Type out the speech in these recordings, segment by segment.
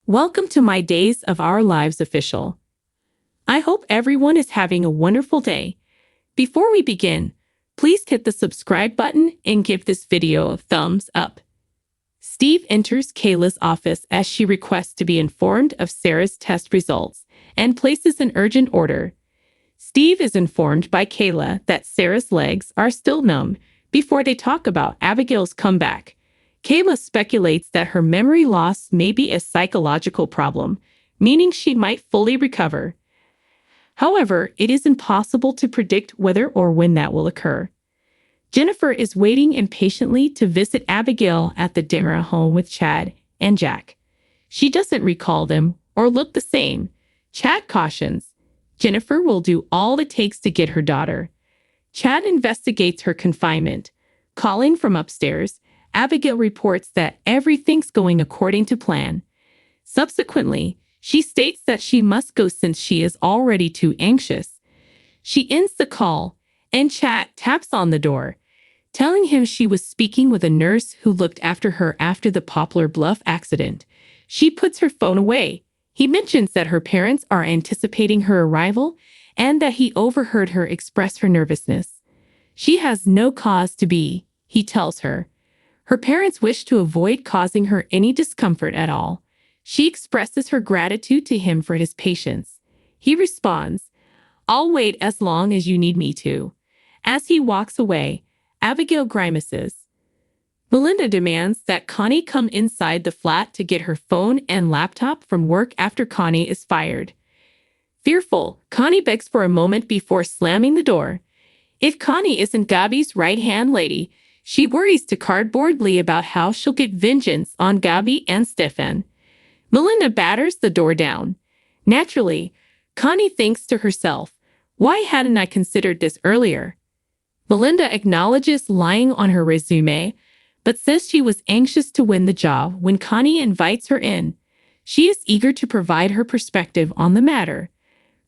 Welcome to my Days of Our Lives official. I hope everyone is having a wonderful day. Before we begin, please hit the subscribe button and give this video a thumbs up. Steve enters Kayla's office as she requests to be informed of Sarah's test results and places an urgent order. Steve is informed by Kayla that Sarah's legs are still numb before they talk about Abigail's comeback. Kayla speculates that her memory loss may be a psychological problem, meaning she might fully recover. However, it is impossible to predict whether or when that will occur. Jennifer is waiting impatiently to visit Abigail at the dinner home with Chad and Jack. She doesn't recall them or look the same. Chad cautions Jennifer will do all it takes to get her daughter. Chad investigates her confinement. Calling from upstairs, Abigail reports that everything's going according to plan. Subsequently, she states that she must go since she is already too anxious. She ends the call, and Chad taps on the door, telling him she was speaking with a nurse who looked after her after the Poplar Bluff accident. She puts her phone away. He mentions that her parents are anticipating her arrival and that he overheard her express her nervousness. She has no cause to be, he tells her. Her parents wish to avoid causing her any discomfort at all. She expresses her gratitude to him for his patience. He responds, "I'll wait as long as you need me to." As he walks away, Abigail grimaces. Melinda demands that Connie come inside the flat to get her phone and laptop from work after Connie is fired. Fearful, Connie begs for a moment before slamming the door. If Connie isn't Gabby's right-hand lady, she worries to cardboardly about how she'll get vengeance on Gabby and Stefan. Melinda batters the door down. Naturally, Connie thinks to herself, "Why hadn't I considered this earlier?" Melinda acknowledges lying on her resume, but says she was anxious to win the job when Connie invites her in. She is eager to provide her perspective on the matter.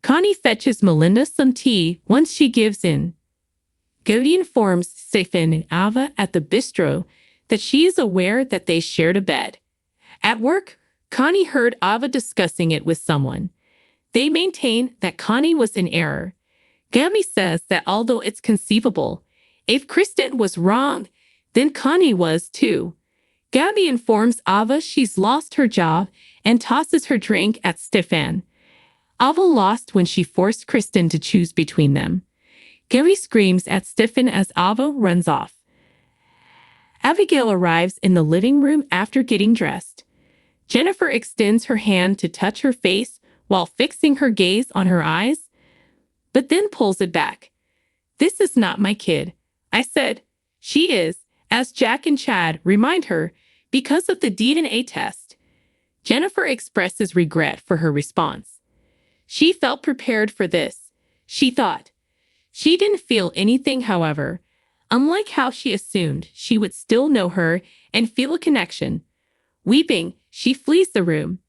Connie fetches Melinda some tea once she gives in. Gabby informs Stefan and Ava at the bistro that she is aware that they shared a bed. At work, Connie heard Ava discussing it with someone. They maintain that Connie was in error. Gabby says that although it's conceivable, if Kristen was wrong, then Connie was too. Gabby informs Ava she's lost her job and tosses her drink at Stefan. Ava lost when she forced Kristen to choose between them. Gabby screams at Stefan as Ava runs off. Abigail arrives in the living room after getting dressed. Jennifer extends her hand to touch her face while fixing her gaze on her eyes, but then pulls it back. "This is not my kid," I said. "She is," as Jack and Chad remind her, because of the DNA test. Jennifer expresses regret for her response. She felt prepared for this, she thought. She didn't feel anything, however, unlike how she assumed she would still know her and feel a connection. Weeping, she flees the room.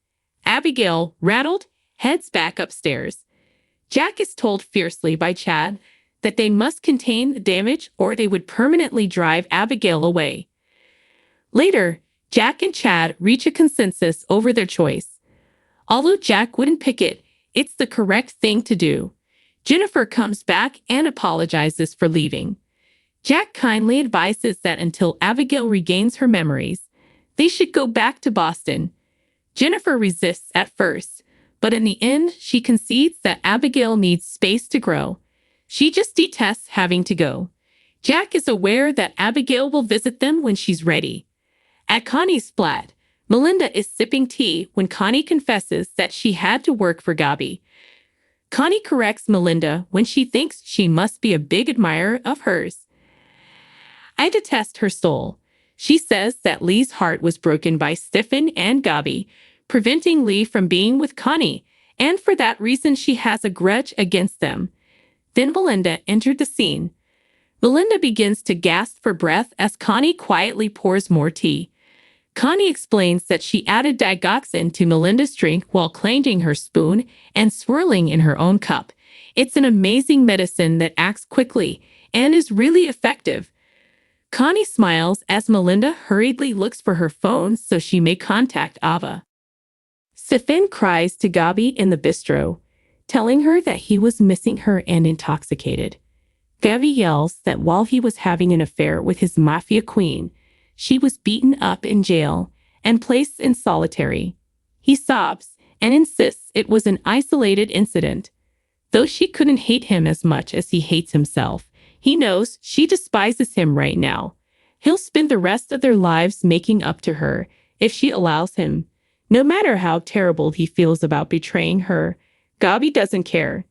Abigail, rattled, heads back upstairs. Jack is told fiercely by Chad that they must contain the damage or they would permanently drive Abigail away. Later, Jack and Chad reach a consensus over their choice. Although Jack wouldn't pick it, it's the correct thing to do. Jennifer comes back and apologizes for leaving. Jack kindly advises that until Abigail regains her memories, they should go back to Boston. Jennifer resists at first, but in the end, she concedes that Abigail needs space to grow. She just detests having to go. Jack is aware that Abigail will visit them when she's ready. At Connie's flat, Melinda is sipping tea when Connie confesses that she had to work for Gabby. Connie corrects Melinda when she thinks she must be a big admirer of hers. "I detest her soul." She says that Lee's heart was broken by Stefan and Gabby, preventing Lee from being with Connie, and for that reason she has a grudge against them. Then Melinda entered the scene. Melinda begins to gasp for breath as Connie quietly pours more tea. Connie explains that she added digoxin to Melinda's drink while clenching her spoon and swirling in her own cup. It's an amazing medicine that acts quickly and is really effective. Connie smiles as Melinda hurriedly looks for her phone so she may contact Ava. Stefan cries to Gabi in the bistro, telling her that he was missing her and intoxicated. Gabi yells that while he was having an affair with his mafia queen, she was beaten up in jail and placed in solitary. He sobs and insists it was an isolated incident. Though she couldn't hate him as much as he hates himself, he knows she despises him right now. He'll spend the rest of their lives making up to her if she allows him. No matter how terrible he feels about betraying her, Gabi doesn't care.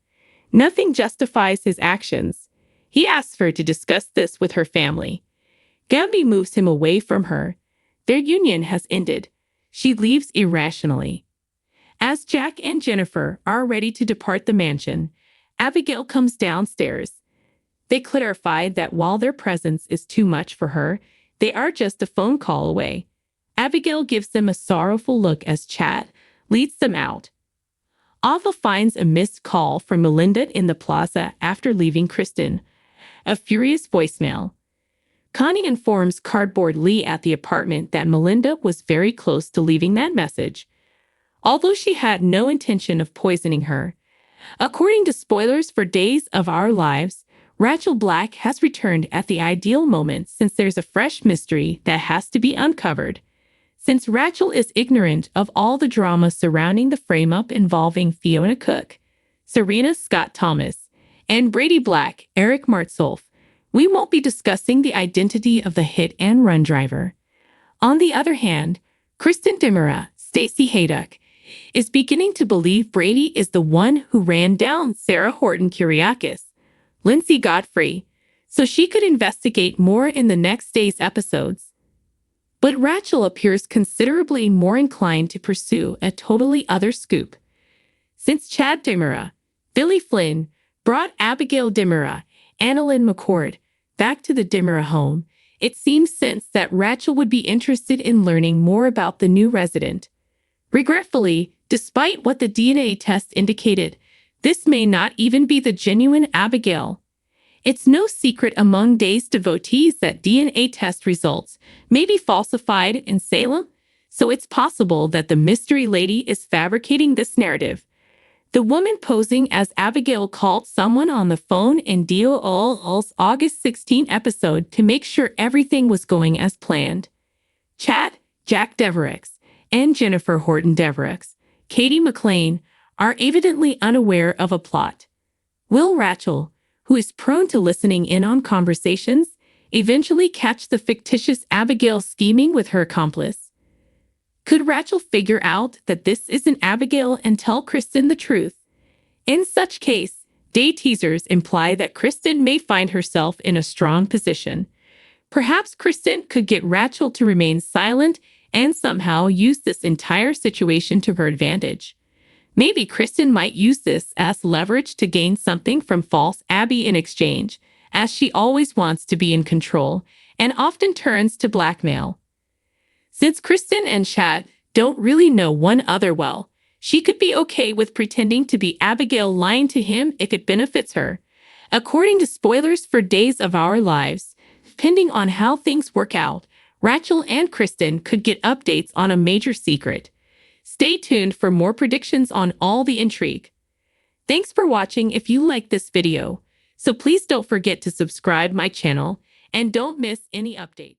Nothing justifies his actions. He asks her to discuss this with her family. Gabi moves him away from her. Their union has ended. She leaves irrationally. As Jack and Jennifer are ready to depart the mansion, Abigail comes downstairs. They clarify that while their presence is too much for her, they are just a phone call away. Abigail gives them a sorrowful look as Chad leads them out. Ava finds a missed call from Melinda in the plaza after leaving Kristen. A furious voicemail. Connie informs Cardboard Lee at the apartment that Melinda was very close to leaving that message, although she had no intention of poisoning her. According to spoilers for Days of Our Lives, Rachel Black has returned at the ideal moment since there's a fresh mystery that has to be uncovered. Since Rachel is ignorant of all the drama surrounding the frame-up involving Fiona Cook, Serena Scott Thomas, and Brady Black, Eric Martsolf, we won't be discussing the identity of the hit-and-run driver. On the other hand, Kristen Demira, Stacey Haydock, is beginning to believe Brady is the one who ran down Sarah Horton Kyriakis, Lindsay Godfrey, so she could investigate more in the next day's episodes. But Rachel appears considerably more inclined to pursue a totally other scoop. Since Chad Demira, Billy Flynn, brought Abigail Demira, Annalyn McCord, back to the Demira home, it seems sense that Rachel would be interested in learning more about the new resident. Regretfully, despite what the DNA test indicated, this may not even be the genuine Abigail. It's no secret among Days devotees that DNA test results may be falsified in Salem, so it's possible that the mystery lady is fabricating this narrative. The woman posing as Abigail called someone on the phone in DOL's August 16 episode to make sure everything was going as planned. Chad, Jack Deverex, and Jennifer Horton Deverex, Katie McLean, are evidently unaware of a plot. Will Rachel, who is prone to listening in on conversations, eventually catch the fictitious Abigail scheming with her accomplice? Could Rachel figure out that this isn't Abigail and tell Kristen the truth? In such case, day teasers imply that Kristen may find herself in a strong position. Perhaps Kristen could get Rachel to remain silent and somehow use this entire situation to her advantage. Maybe Kristen might use this as leverage to gain something from false Abby in exchange, as she always wants to be in control and often turns to blackmail. Since Kristen and Chad don't really know one another well, she could be okay with pretending to be Abigail lying to him if it benefits her. According to spoilers for Days of Our Lives, depending on how things work out, Rachel and Kristen could get updates on a major secret. Stay tuned for more predictions on all the intrigue. Thanks for watching if you liked this video, so please don't forget to subscribe my channel and don't miss any update.